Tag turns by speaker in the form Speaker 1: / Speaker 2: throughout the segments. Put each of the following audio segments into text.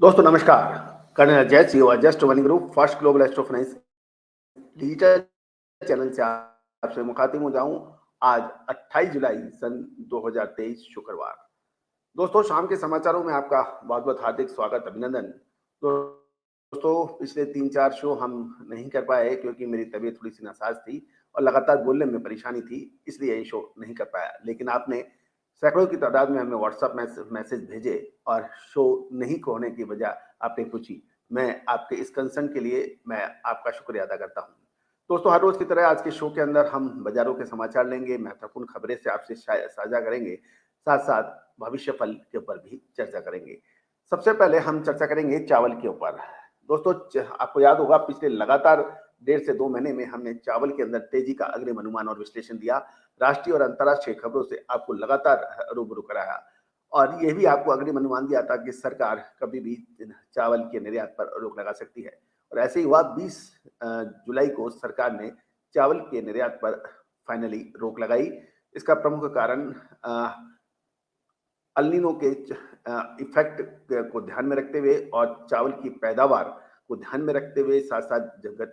Speaker 1: दोस्तों नमस्कार। कर्नल जय Singh just one group first global astro finance digital channel से आपसे मुखातिब हो जाऊं आज 28 जुलाई सन 2023 शुक्रवार। दोस्तों शाम के समाचारों में आपका बहुत बहुत हार्दिक स्वागत अभिनंदन। दोस्तों पिछले 3-4 शो हम नहीं कर पाए क्योंकि मेरी तबीयत थोड़ी सी नासाज थी और लगातार बोलने में परेशानी थी, इसलिए ये शो नहीं कर पाया। लेकिन आपने सैकड़ों की तादाद में हमें व्हाट्सएप मैसेज भेजे और शो नहीं होने की वजह आपने पूछी। मैं आपके इस कंसर्न के लिए मैं आपका शुक्रिया अदा करता हूँ। दोस्तों हर रोज की तरह आज के शो के अंदर हम बाजारों के समाचार लेंगे, महत्वपूर्ण खबरें से आपसे साझा करेंगे, साथ साथ भविष्य फल के ऊपर भी चर्चा करेंगे। सबसे पहले हम चर्चा करेंगे चावल के ऊपर। दोस्तों आपको याद होगा पिछले लगातार 1.5 से 2 महीने में हमने चावल के अंदर तेजी का अग्रिम अनुमान और विश्लेषण दिया, राष्ट्रीय और अंतर्राष्ट्रीय खबरों से आपको लगातार रूबरू कराया और यह भी आपको अग्रिम अनुमान दिया था कि सरकार कभी भी चावल के निर्यात पर रोक लगा सकती है और ऐसे ही हुआ। 20 जुलाई को सरकार ने चावल के निर्यात पर फाइनली रोक लगाई। इसका प्रमुख कारण अल्नीनो के इफेक्ट को ध्यान में रखते हुए और चावल की पैदावार को ध्यान में रखते हुए, साथ साथ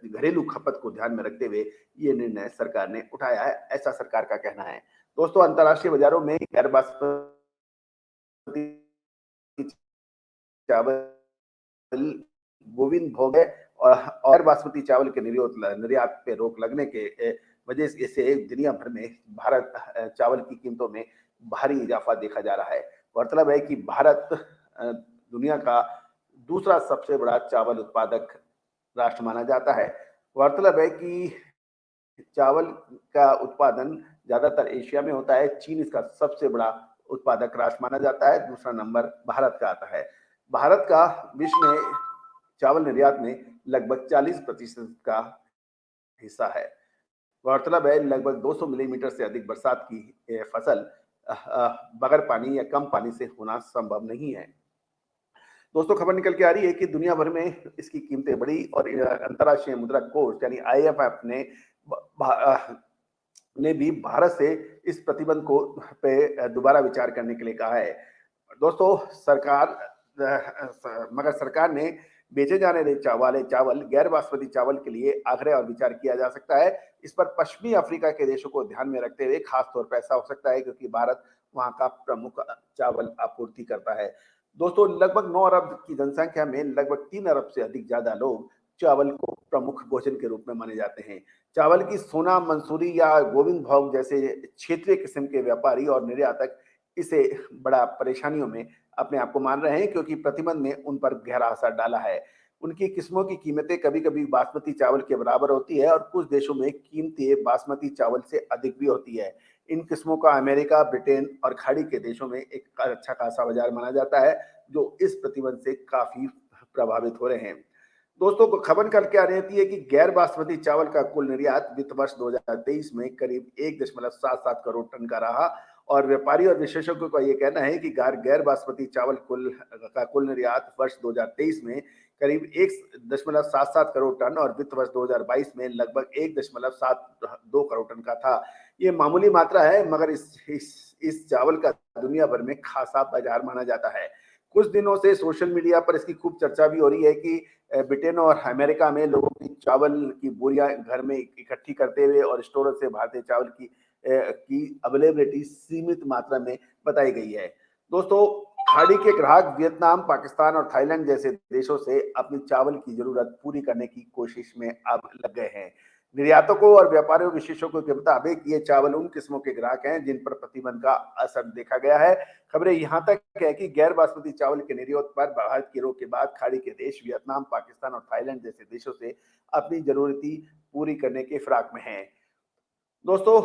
Speaker 1: घरेलू खपत को ध्यान में रखते हुए ये निर्णय सरकार ने उठाया है, ऐसा सरकार का कहना है। दोस्तों अंतर्राष्ट्रीय बाजारों में गैर बासमती चावल गोविंद भोग है और बासमती चावल के निर्यात पे रोक लगने के वजह से दुनिया भर में भारत चावल की कीमतों में भारी इजाफा देखा जा रहा है। गौरतलब है कि भारत दुनिया का दूसरा सबसे बड़ा चावल उत्पादक राष्ट्र माना जाता है। गौरतलब है कि चावल का उत्पादन ज्यादातर एशिया में होता है। चीन इसका सबसे बड़ा उत्पादक राष्ट्र माना जाता है, दूसरा नंबर भारत का आता है। भारत का विश्व में चावल निर्यात में लगभग 40% का हिस्सा है। गौरतलब है लगभग 200 मिलीमीटर से अधिक बरसात की फसल बगैर पानी या कम पानी से होना संभव नहीं है। दोस्तों खबर निकल के आ रही है कि दुनिया भर में इसकी कीमतें बढ़ी और अंतर्राष्ट्रीय मुद्रा कोष यानी आईएमएफ ने भी भारत से इस प्रतिबंध को पे दोबारा विचार करने के लिए कहा है। दोस्तों मगर सरकार ने बेचे जाने वाले चावल गैर बासमती चावल के लिए आग्रह और विचार किया जा सकता है। इस पर पश्चिमी अफ्रीका के देशों को ध्यान में रखते हुए खास तौर पर ऐसा हो सकता है क्योंकि भारत वहां का प्रमुख चावल आपूर्ति करता है। दोस्तों लगभग 9 अरब की जनसंख्या में लगभग 3 अरब से अधिक ज्यादा लोग चावल को प्रमुख भोजन के रूप में माने जाते हैं। चावल की सोना मंसूरी या गोविंद भोग जैसे क्षेत्रीय किस्म के व्यापारी और निर्यातक इसे बड़ा परेशानियों में अपने आप को मान रहे हैं क्योंकि प्रतिबंध ने उन पर गहरा असर डाला है। उनकी किस्मों की कीमतें कभी कभी बासमती चावल के बराबर होती है और कुछ देशों में कीमतें बासमती चावल से अधिक भी होती है। इन किस्मों का अमेरिका, ब्रिटेन और खाड़ी के देशों में एक अच्छा खासा बाजार माना जाता है जो इस प्रतिबंध से काफी प्रभावित हो रहे हैं। दोस्तों को खबर करके आ रही है कि गैर बासमती चावल का कुल निर्यात वित्त वर्ष 2023 में करीब 1.77 करोड़ टन का रहा और व्यापारी और विशेषज्ञों का यह कहना है कि गैर बासमती चावल का कुल निर्यात वर्ष 2023 में करीब 1.77 करोड़ टन और वित्त वर्ष 2022 में लगभग 1.72 करोड़ टन का था। ये मामूली मात्रा है मगर इस चावल का दुनिया भर में खासा बाजार माना जाता है। कुछ दिनों से सोशल मीडिया पर इसकी खूब चर्चा भी हो रही है कि ब्रिटेन और अमेरिका में लोगों की चावल की बोरियां घर में इकट्ठी करते हुए और स्टोर से भारतीय चावल की अवेलेबिलिटी सीमित मात्रा में बताई गई है। दोस्तों खाड़ी के ग्राहक वियतनाम, पाकिस्तान और थाईलैंड जैसे देशों से अपनी चावल की जरूरत पूरी करने की कोशिश में अब लग गए हैं। निर्यातकों और व्यापारियों विशेषज्ञों के मुताबिक ये चावल उन किस्मों के ग्राहक हैं जिन पर प्रतिबंध का असर देखा गया है। खबरें यहां तक है कि गैर बासमती चावल के निर्यात पर भारत की रोक के बाद खाड़ी के देश वियतनाम, पाकिस्तान और थाईलैंड जैसे देशों से अपनी जरूरती पूरी करने के फिराक में हैं। दोस्तों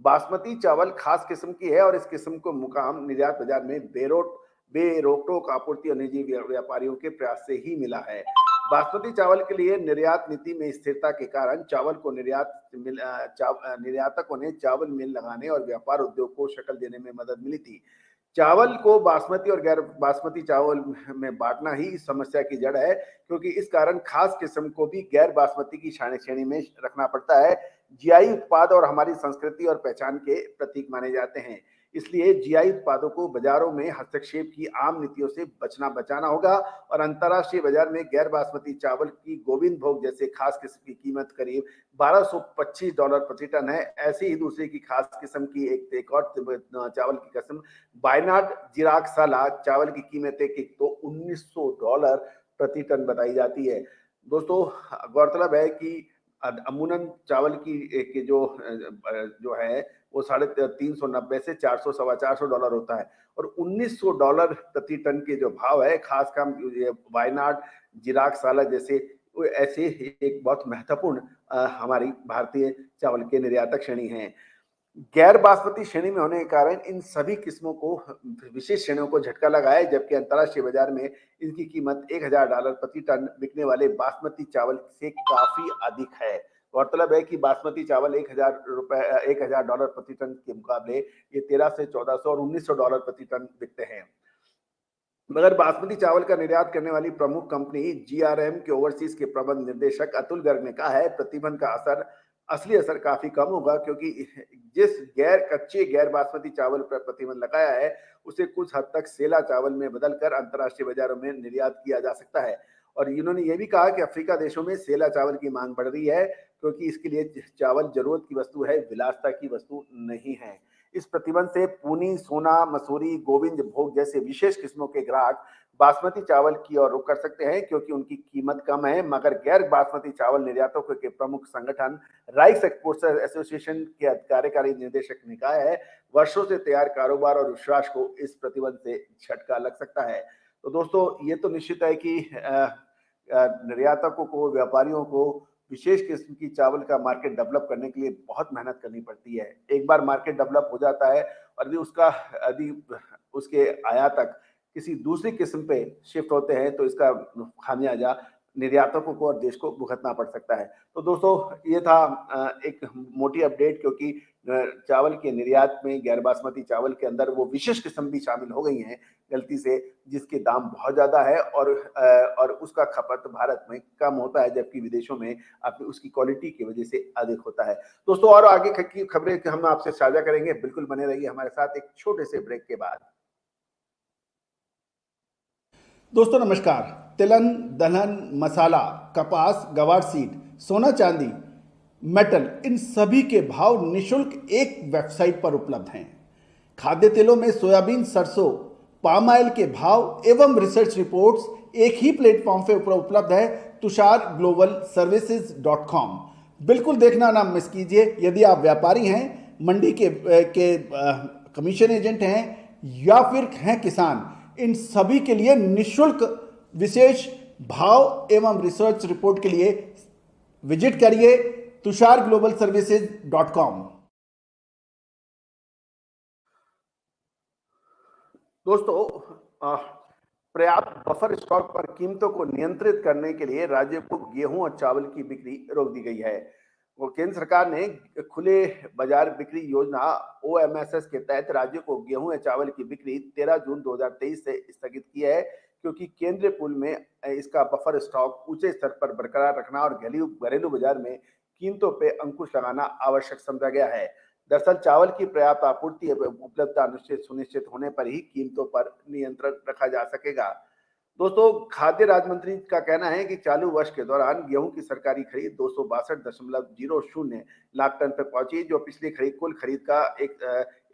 Speaker 1: बासमती चावल खास किस्म की है और इस किस्म को मुकाम निर्यात बाजार में बेरोक टोक आपूर्ति और निजी व्यापारियों के प्रयास से ही मिला है। बासमती चावल के लिए निर्यात नीति में स्थिरता के कारण चावल को निर्यातकों ने चावल मिल लगाने और व्यापार उद्योग को शक्ल देने में मदद मिली थी। चावल को बासमती और गैर बासमती चावल में बांटना ही इस समस्या की जड़ है क्योंकि इस कारण खास किस्म को भी गैर बासमती की श्रेणी में रखना पड़ता है। जीआई उत्पाद और हमारी संस्कृति और पहचान के प्रतीक माने जाते हैं। इसलिए जीआई उत्पादों को बाजारों में हस्तक्षेप की आम नीतियों से बचाना होगा और अंतर्राष्ट्रीय बाजार में गैर बासमती चावल की गोविंद भोग जैसे खास किस्म की कीमत करीब $1225 प्रति टन है। ऐसे ही दूसरे की खास किस्म की एक और चावल की किस्म वायनाड जिराक साला चावल की कीमत एक तो $1900 प्रति टन बताई जाती है। दोस्तों, गौरतलब है कि अमूनन चावल की जो है वो $390 से 400 सवा $400 होता है और $1900 प्रति टन के जो भाव है, खासकर वायनाड जिराक साला जैसे ऐसे एक बहुत महत्वपूर्ण हमारी भारतीय चावल के निर्यातक श्रेणी है। गैर बासमती श्रेणी में होने के कारण इन सभी किस्मों को विशेष श्रेणियों को झटका लगा है, जबकि अंतर्राष्ट्रीय बाजार में इनकी कीमत $1000 प्रति टन बिकने वाले बासमती चावल से काफी अधिक है। गौरतलब है कि बासमती चावल $1000 प्रति टन के मुकाबले ये 1300 से 1400 और $1900 प्रति टन बिकते हैं। मगर बासमती चावल का निर्यात करने वाली प्रमुख कंपनी जीआरएम के ओवरसीज के प्रबंध निर्देशक अतुल गर्ग ने कहा है, प्रतिबंध का असली असर काफी कम होगा, क्योंकि जिस गैर बासमती चावल पर प्रतिबंध लगाया है उसे कुछ हद तक सेला चावल में बदलकर अंतर्राष्ट्रीय बाजारों में निर्यात किया जा सकता है। और इन्होंने ये भी कहा कि अफ्रीका देशों में सेला चावल की मांग बढ़ रही है, क्योंकि इसके लिए चावल जरूरत की वस्तु है, विलासिता की वस्तु नहीं है। इस प्रतिबंध से पूनी, सोना मसूरी, गोविंद भोग जैसे विशेष किस्मों के ग्राहक बासमती चावल की ओर रुख कर सकते हैं, क्योंकि उनकी कीमत कम है। मगर गैर बासमती चावल निर्यातकों के प्रमुख संगठन राइस एक्सपोर्टर्स एसोसिएशन के कार्यकारी निर्देशक ने कहा है, वर्षों से तैयार कारोबार और विश्वास को इस प्रतिबंध से झटका लग सकता है। तो दोस्तों, ये तो निश्चित है कि निर्यातकों को, व्यापारियों को विशेष किस्म की चावल का मार्केट डेवलप करने के लिए बहुत मेहनत करनी पड़ती है। एक बार मार्केट डेवलप हो जाता है और यदि उसके आयातक किसी दूसरी किस्म पे शिफ्ट होते हैं तो इसका खामियाजा निर्यातकों को और देश को भुगतना पड़ सकता है। तो दोस्तों, ये था एक मोटी अपडेट, क्योंकि चावल के निर्यात में गैर बासमती चावल के अंदर वो विशेष किस्म भी शामिल हो गई हैं गलती से, जिसके दाम बहुत ज्यादा है और उसका खपत भारत में कम होता है, जबकि विदेशों में अपनी उसकी क्वालिटी की वजह से अधिक होता है। दोस्तों, और आगे की खबरें हम आपसे साझा करेंगे, बिल्कुल बने रहिए हमारे साथ एक छोटे से ब्रेक के बाद।
Speaker 2: दोस्तों नमस्कार। तिलहन, दलहन, मसाला, कपास, गवार सीड, सोना चांदी, मेटल, इन सभी के भाव निशुल्क एक वेबसाइट पर उपलब्ध हैं। खाद्य तेलों में सोयाबीन, सरसों, पाम ऑयल के भाव एवं रिसर्च रिपोर्ट्स एक ही प्लेटफॉर्म पर उपलब्ध है, tusharglobalservices.com। बिल्कुल देखना ना मिस कीजिए। यदि आप व्यापारी हैं, मंडी के कमीशन एजेंट हैं या फिर हैं किसान, इन सभी के लिए निशुल्क विशेष भाव एवं रिसर्च रिपोर्ट के लिए विजिट करिए tusharglobalservices.com।
Speaker 1: दोस्तों, पर्याप्त बफर स्टॉक पर कीमतों को नियंत्रित करने के लिए राज्य को गेहूं और चावल की बिक्री रोक दी गई है। वो केंद्र सरकार ने खुले बाजार बिक्री योजना ओएमएसएस के तहत राज्य को गेहूं या चावल की बिक्री 13 जून 2023 से स्थगित की है, क्योंकि केंद्रीय पूल में इसका बफर स्टॉक ऊंचे स्तर पर बरकरार रखना और घरेलू बाजार में कीमतों पर अंकुश लगाना आवश्यक समझा गया है। दरअसल चावल की पर्याप्त आपूर्ति एवं उपलब्धता सुनिश्चित होने पर ही कीमतों पर नियंत्रण रखा जा सकेगा। दोस्तों, खाद्य राज्य मंत्री का कहना है कि चालू वर्ष के दौरान गेहूं की सरकारी खरीद 262.00 लाख टन पर पहुंची, जो पिछली कुल खरीद का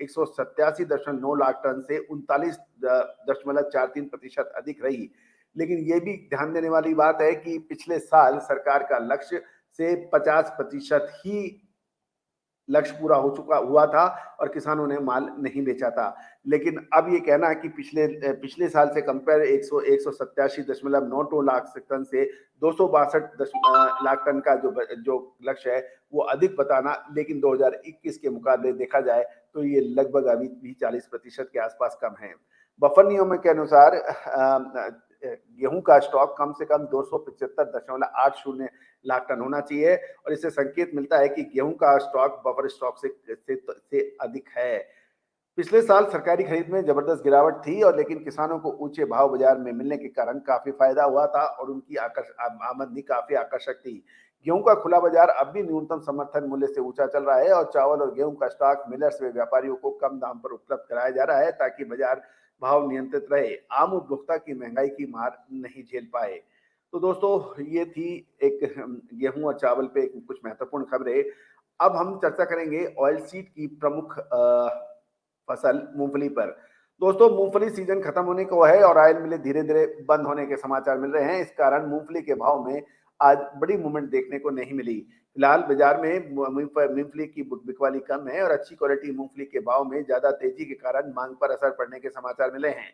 Speaker 1: 187.9 लाख टन से 39.43% अधिक रही। लेकिन ये भी ध्यान देने वाली बात है कि पिछले साल सरकार का लक्ष्य से 50% ही लक्ष्य पूरा हुआ था और किसानों ने माल नहीं बेचा था। लेकिन अब ये कहना है कि पिछले साल से कंपेयर 187.92 लाख टन से 262 लाख टन का जो लक्ष्य है वो अधिक बताना, लेकिन 2021 के मुकाबले देखा जाए तो ये लगभग अभी भी 40% के आसपास कम है। बफर नियमों के अनुसार गेहूं का स्टॉक कम से कम 275.80 लाख टन होना चाहिए और इससे संकेत मिलता है कि गेहूं का स्टॉक बफर स्टॉक से अधिक है। पिछले साल सरकारी खरीद में जबरदस्त गिरावट थी और लेकिन किसानों को ऊंचे भाव बाजार में मिलने के कारण काफी फायदा हुआ था और उनकी आमदनी काफी आकर्षक थी। गेहूं का खुला बाजार अब भी न्यूनतम समर्थन मूल्य से ऊंचा चल रहा है और चावल और गेहूं का स्टॉक मिलर्स व व्यापारियों को कम दाम पर उपलब्ध कराया जा रहा है ताकि बाजार भाव नियंत्रित रहे, आम उपभोक्ता की महंगाई की मार नहीं झेल पाए। तो दोस्तों ये थी एक गेहूं और चावल पे कुछ महत्वपूर्ण खबरें। अब हम चर्चा करेंगे ऑयल सीड की प्रमुख फसल मूंगफली पर। दोस्तों मूंगफली सीजन खत्म होने को है और ऑयल मिलें धीरे-धीरे बंद होने के समाचार मिल रहे हैं। इस कारण मूंगफली के भाव में आज बड़ी मूवमेंट देखने को नहीं मिली। फिलहाल बाजार में मूंगफली की बिकवाली कम है और अच्छी क्वालिटी मूंगफली के भाव में ज्यादा तेजी के कारण मांग पर असर पड़ने के समाचार मिले हैं।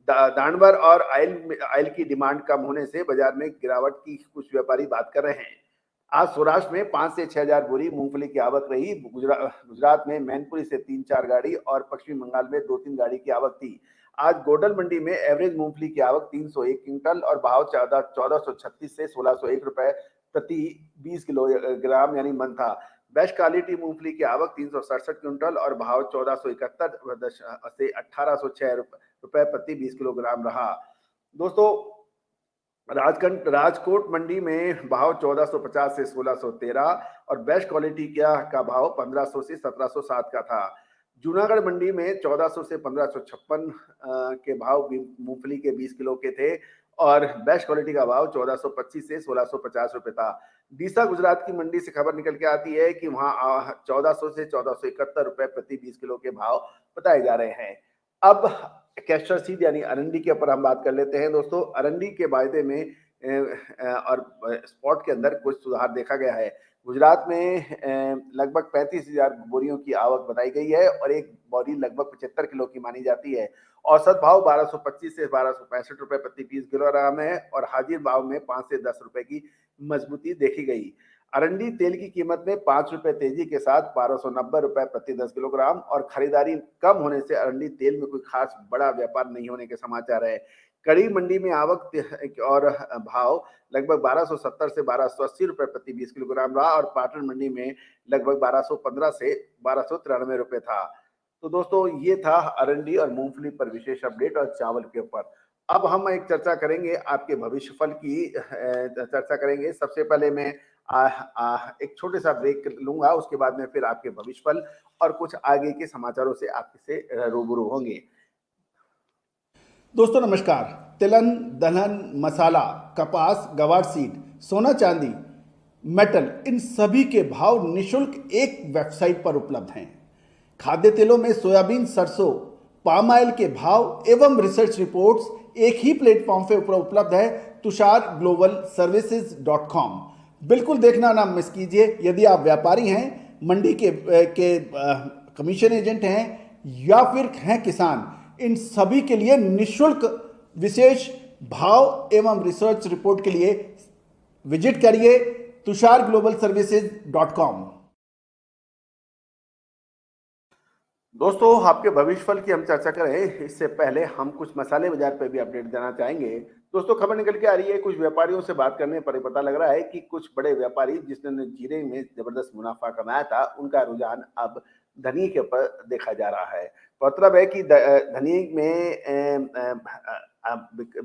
Speaker 1: दानवर और ऑयल की डिमांड कम होने से बाजार में गिरावट की कुछ व्यापारी बात कर रहे हैं। आज सौराष्ट्र में 5 से 6,000 बोरी मूंगफली की आवक रही। गुजरात में मैनपुरी से 3-4 गाड़ी और पश्चिम बंगाल में 2-3 गाड़ी की आवक थी। आज गोडल मंडी में एवरेज मूंगफली की आवक 301 क्विंटल और भाव 1436 से 1601 रुपए प्रति 20 किलोग्राम यानी मन था। बेस्ट क्वालिटी मूंगफली की आवक 367 क्विंटल और भाव 1471 से 1806 रुपए प्रति 20 किलोग्राम रहा। दोस्तों राजकोट मंडी में भाव 1450 से 1613 और बेस्ट क्वालिटी का भाव 1500 से 1707 का था। जूनागढ़ मंडी में 1400 से 1556 के भाव मूंगफली के 20 किलो के थे और बेस्ट क्वालिटी का भाव 1425 से 1650 रुपए था। डीसा गुजरात की मंडी से खबर निकल के आती है कि वहां 1400 से 1471 रुपए प्रति 20 किलो के भाव बताए जा रहे हैं। अब कैस्टर सीड यानी अरंडी के ऊपर हम बात कर लेते हैं। दोस्तों अरंडी के वायदे में और स्पॉट के अंदर कुछ सुधार देखा गया है। गुजरात में लगभग 35,000 बोरियों की आवक बताई गई है और एक बोरी लगभग 75 किलो की मानी जाती है। औसत भाव 1225 से 1265 रुपए प्रति 20 किलोग्राम है और हाजिर भाव में 5 से 10 रुपए की मजबूती देखी गई। अरंडी तेल की कीमत में 5 रुपए तेजी के साथ 1290 रुपए प्रति 10 किलोग्राम और खरीदारी कम होने से अरंडी तेल में कोई खास बड़ा व्यापार नहीं होने के समाचार है। कड़ी मंडी में आवक और भाव लगभग 1270 से 1280 रुपए प्रति 20 किलोग्राम रहा और पाटन मंडी में लगभग 1215 से 1293 रुपए था। तो दोस्तों ये था अरंडी और मूंगफली पर विशेष अपडेट और चावल के ऊपर। अब हम एक चर्चा करेंगे आपके भविष्यफल की चर्चा करेंगे। सबसे पहले मैं एक छोटे सा ब्रेक लूंगा, उसके बाद में फिर आपके भविष्यफल और कुछ आगे के समाचारों से आपसे रूबरू होंगे।
Speaker 2: दोस्तों नमस्कार। तिलहन, दलहन, मसाला, कपास, गवार सीड, सोना चांदी, मेटल, इन सभी के भाव निशुल्क एक वेबसाइट पर उपलब्ध हैं। खाद्य तेलों में सोयाबीन, सरसों, पाम ऑयल के भाव एवं रिसर्च रिपोर्ट्स एक ही प्लेटफॉर्म पर उपलब्ध है, tusharglobalservices.com। बिल्कुल देखना ना मिस कीजिए। यदि आप व्यापारी हैं, मंडी के कमीशन एजेंट हैं या फिर हैं किसान, इन सभी के लिए निशुल्क विशेष भाव एवं रिसर्च रिपोर्ट के लिए विजिट करिए tusharglobalservices.com।
Speaker 1: दोस्तों आपके भविष्यफल की हम चर्चा करें इससे पहले हम कुछ मसाले बाजार पर भी अपडेट देना चाहेंगे। दोस्तों खबर निकल के आ रही है, कुछ व्यापारियों से बात करने पर पता लग रहा है कि कुछ बड़े व्यापारी जिसने जीरे में जबरदस्त मुनाफा कमाया था, उनका रुझान अब धनिये के ऊपर देखा जा रहा है। मतलब है कि धनिये में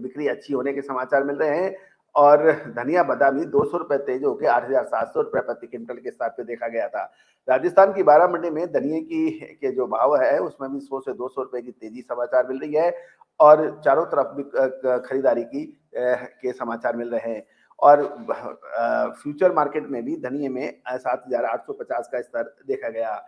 Speaker 1: बिक्री अच्छी होने के समाचार मिल रहे हैं और धनिया बादामी 200 रुपए तेज होकर 8,700 रुपए प्रति क्विंटल के स्तर पे देखा गया था। राजस्थान की 12 मंडी में धनिये के जो भाव है उसमें भी 100 से 200 रुपए की तेजी समाचार मिल रही है और चारों तरफ भी खरीदारी के समाचार मिल रहे हैं और फ्यूचर मार्केट में भी धनिये में 7,850 का स्तर देखा गया।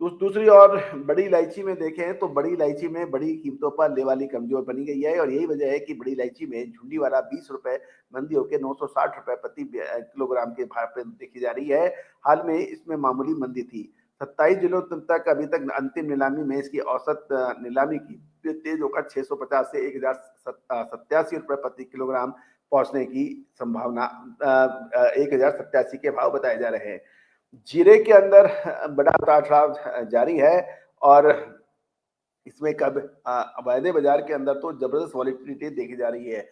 Speaker 1: दूसरी ओर बड़ी इलायची में देखें तो बड़ी इलायची में बड़ी कीमतों पर लेवाली कमजोर बनी गई है और यही वजह है कि बड़ी इलायची में झुंडी वाला 20 रुपए मंदी होकर 960 रुपए प्रति किलोग्राम के भाव पे देखी जा रही है। हाल में इसमें मामूली मंदी थी। 27 दिनों तक अभी तक अंतिम नीलामी में इसकी औसत नीलामी की तेज होकर 650 से 1,087 रुपए प्रति किलोग्राम पहुंचने की संभावना 1,087 के भाव बताए जा रहे हैं। जीरे के अंदर बड़ा उतार-चढ़ाव जारी है और इसमें कब वायदे बाजार के अंदर तो जबरदस्त वॉलेटिलिटी देखी जा रही है।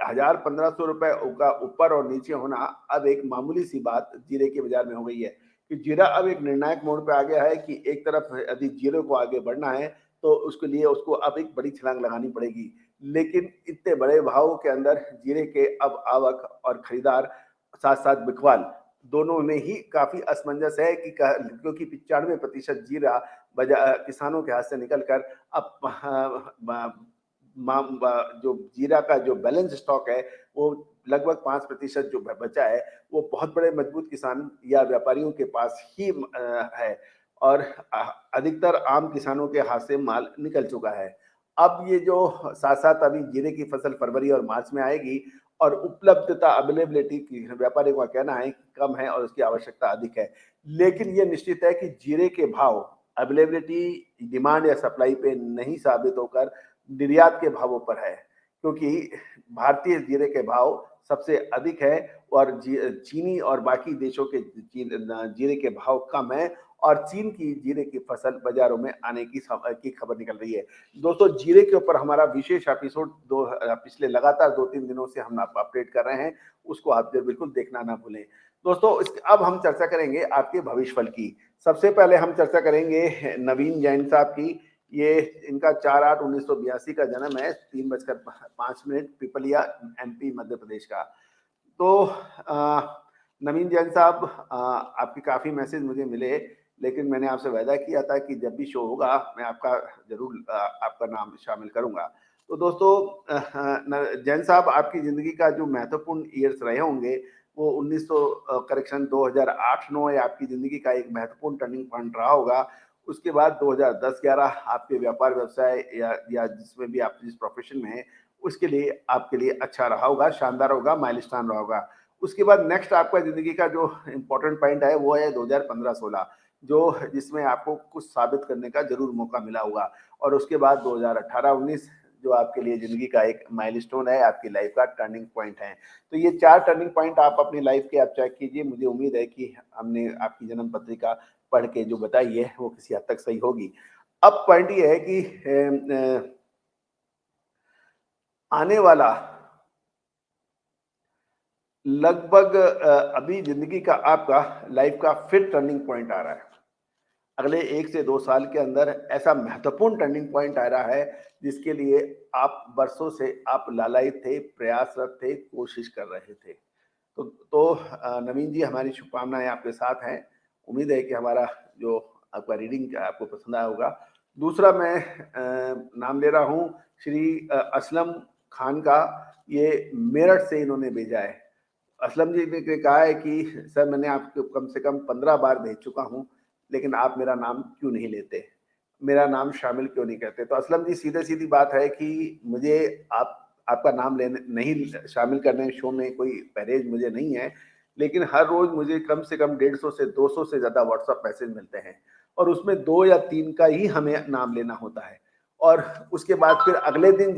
Speaker 1: 1,000-1,500 रुपए का ऊपर और नीचे होना अब एक मामूली सी बात जीरे के बाजार में हो गई है। कि जीरा अब एक निर्णायक मोड़ पे आ गया है कि एक तरफ यदि जीरे को आगे बढ़ना है तो उसके लिए उसको अब एक बड़ी छलांग लगानी पड़ेगी। लेकिन इतने बड़े भावों के अंदर जीरे के अब आवक और खरीदार साथ-साथ बिकवाल दोनों में ही काफ़ी असमंजस है कि क्योंकि 95% जीरा किसानों के हाथ से निकल कर अब जो जीरा का जो बैलेंस स्टॉक है वो लगभग 5% जो बचा है वो बहुत बड़े मजबूत किसान या व्यापारियों के पास ही है और अधिकतर आम किसानों के हाथ से माल निकल चुका है। अब ये जो साथ-साथ अभी जीरे की फसल फरवरी और मार्च में आएगी और उपलब्धता अवेलेबिलिटी की व्यापारियों का कहना है कि कम है और उसकी आवश्यकता अधिक है। लेकिन ये निश्चित है कि जीरे के भाव अवेलेबिलिटी, डिमांड या सप्लाई पे नहीं साबित होकर निर्यात के भावों पर है, क्योंकि भारतीय जीरे के भाव सबसे अधिक है और चीनी और बाकी देशों के जीरे के भाव कम है और चीन की जीरे की फसल बाजारों में आने की खबर निकल रही है। दोस्तों, जीरे के ऊपर हमारा विशेष एपिसोड पिछले लगातार 2-3 दिनों से हम आप अपडेट कर रहे हैं, उसको आप बिल्कुल देखना ना भूलें। दोस्तों, अब हम चर्चा करेंगे आपके भविष्यफल की। सबसे पहले हम चर्चा करेंगे नवीन जैन साहब की। ये इनका 4/8/1982 का जन्म है, 3:05 पिपलिया, एमपी मध्य प्रदेश का। तो नवीन जैन साहब, आपके काफ़ी मैसेज मुझे मिले, लेकिन मैंने आपसे वादा किया था कि जब भी शो होगा मैं आपका ज़रूर आपका नाम शामिल करूँगा। तो दोस्तों, जैन साहब, आपकी ज़िंदगी का जो महत्वपूर्ण ईयर्स रहे होंगे वो 2008-9 आपकी ज़िंदगी का एक महत्वपूर्ण टर्निंग पॉइंट रहा होगा। उसके बाद 2010-11 आपके व्यापार व्यवसाय या जिसमें भी आप जिस प्रोफेशन में हैं उसके लिए आपके लिए अच्छा रहा होगा, शानदार होगा, माइलस्टोन रहा होगा। उसके बाद नेक्स्ट आपका ज़िंदगी का जो इम्पोर्टेंट पॉइंट है वो है 2015-16, जो जिसमें आपको कुछ साबित करने का ज़रूर मौका मिला होगा और उसके बाद 2018-19 जो आपके लिए ज़िंदगी का एक माइलस्टोन है, आपकी लाइफ का टर्निंग पॉइंट है। तो ये 4 टर्निंग पॉइंट आप अपनी लाइफ के आप चेक कीजिए। मुझे उम्मीद है कि हमने आपकी जन्म पत्रिका पढ़ के जो बताई है वो किसी हद तक सही होगी। अब पॉइंट ये है कि आने वाला लगभग अभी ज़िंदगी का आपका लाइफ का फिर टर्निंग पॉइंट आ रहा है। अगले 1 से 2 साल के अंदर ऐसा महत्वपूर्ण टर्निंग पॉइंट आ रहा है जिसके लिए आप बरसों से आप लालायित थे, प्रयासरत थे, कोशिश कर रहे थे। तो नवीन जी, हमारी शुभकामनाएँ आपके साथ हैं। उम्मीद है कि हमारा जो आपका रीडिंग आपको पसंद आया होगा। दूसरा मैं नाम ले रहा हूँ श्री असलम खान का। ये मेरठ से इन्होंने भेजा है। असलम जी ने कहा है कि सर, मैंने आपको कम से कम 15 बार भेज चुका हूँ, लेकिन आप मेरा नाम क्यों नहीं लेते? मेरा नाम शामिल क्यों नहीं करते? तो असलम जी, सीधे-सीधी बात है कि मुझे आपका नाम लेने नहीं शामिल करने शो में कोई परहेज मुझे नहीं है, लेकिन हर रोज़ मुझे कम से कम 150 से 200 से ज़्यादा व्हाट्सएप मैसेज मिलते हैं और उसमें 2 या 3 का ही हमें नाम लेना होता है और उसके बाद फिर अगले दिन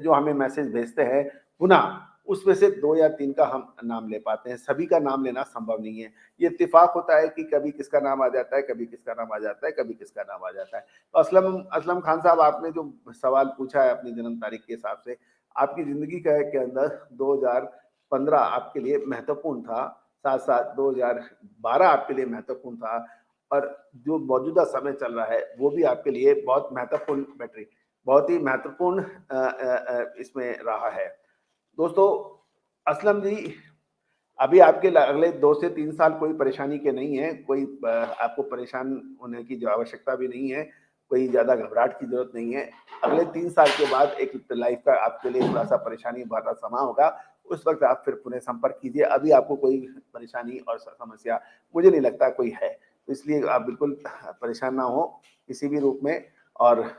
Speaker 1: जो हमें मैसेज भेजते हैं पुनः उसमें से 2 या 3 का हम नाम ले पाते हैं, सभी का नाम लेना संभव नहीं है। ये इत्तेफ़ाक होता है कि कभी किसका नाम आ जाता है, कभी किसका नाम आ जाता है, कभी किसका नाम आ जाता है। तो असलम असलम खान साहब, आपने जो सवाल पूछा है अपनी जन्म तारीख के हिसाब से, आपकी ज़िंदगी के अंदर 2015 आपके लिए महत्वपूर्ण था, साथ-साथ 2012 आपके लिए महत्वपूर्ण था और जो मौजूदा समय चल रहा है, वो भी आपके लिए बहुत महत्वपूर्ण बहुत ही महत्वपूर्ण इसमें रहा है। दोस्तों, असलम जी, अभी आपके अगले 2 से 3 साल कोई परेशानी के नहीं है, कोई आपको परेशान होने की जो आवश्यकता भी नहीं है, कोई ज़्यादा घबराहट की ज़रूरत नहीं है। अगले 3 साल के बाद एक लाइफ का आपके लिए थोड़ा-सा परेशानी भरा समय होगा, उस वक़्त आप फिर पुनः संपर्क कीजिए। अभी आपको कोई परेशानी और समस्या मुझे नहीं लगता कोई है, तो इसलिए आप बिल्कुल परेशान ना हों किसी भी रूप में। और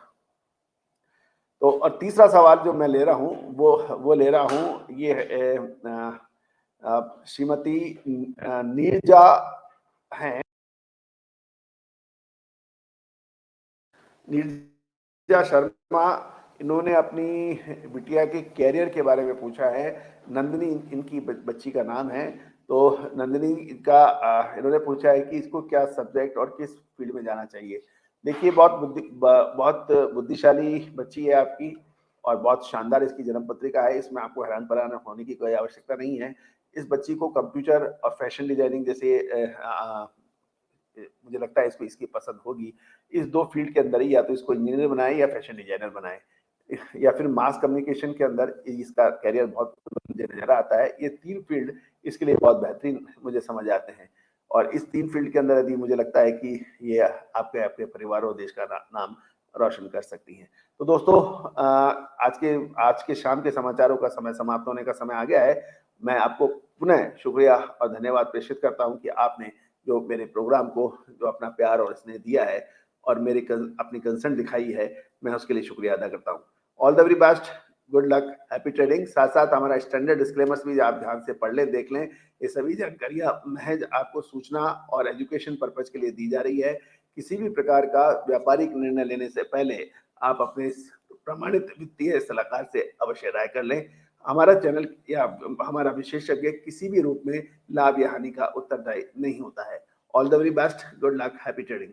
Speaker 1: और तीसरा सवाल जो मैं ले रहा हूँ वो ले रहा हूँ, ये है श्रीमती नीरजा हैं। नीरजा शर्मा, इन्होंने अपनी बिटिया के करियर के बारे में पूछा है। नंदिनी इनकी बच्ची का नाम है। तो नंदिनी का इन्होंने पूछा है कि इसको क्या सब्जेक्ट और किस फील्ड में जाना चाहिए। देखिए, बहुत बुद्धिशाली बच्ची है आपकी और बहुत शानदार इसकी जन्म पत्रिका है। इसमें आपको हैरान परेशान होने की कोई आवश्यकता नहीं है। इस बच्ची को कंप्यूटर और फैशन डिजाइनिंग जैसे मुझे लगता है इसको इसकी पसंद होगी। इस 2 फील्ड के अंदर ही या तो इसको इंजीनियर बनाएँ या फैशन डिज़ाइनर बनाएँ या फिर मास कम्युनिकेशन के अंदर इसका करियर बहुत मुझे नज़र आता है। ये 3 फील्ड इसके लिए बहुत बेहतरीन मुझे समझ आते हैं और इस 3 फील्ड के अंदर यदि मुझे लगता है कि ये आपके अपने परिवार और देश का नाम रोशन कर सकती हैं। तो दोस्तों आज के शाम के समाचारों का समय समाप्त होने का समय आ गया है। मैं आपको पुनः शुक्रिया और धन्यवाद प्रेषित करता हूँ कि आपने जो मेरे प्रोग्राम को जो अपना प्यार और स्नेह दिया है और अपनी कंसर्न दिखाई है, मैं उसके लिए शुक्रिया अदा करता हूँ। All the very best, good luck, happy trading. साथ-साथ हमारा स्टैंडर्ड डिस्क्लेमर्स भी आप ध्यान से पढ़ लें, देख लें। ये सभी जानकारियाँ महज़ आपको सूचना और एजुकेशन पर्पज़ के लिए दी जा रही है। किसी भी प्रकार का व्यापारिक निर्णय लेने से पहले आप अपने प्रमाणित वित्तीय सलाहकार से अवश्य राय कर लें। हमारा चैनल या हमारा विशेषज्ञ किसी भी रूप में लाभ या हानि का उत्तरदायी नहीं होता है। All the very best, good luck, happy trading.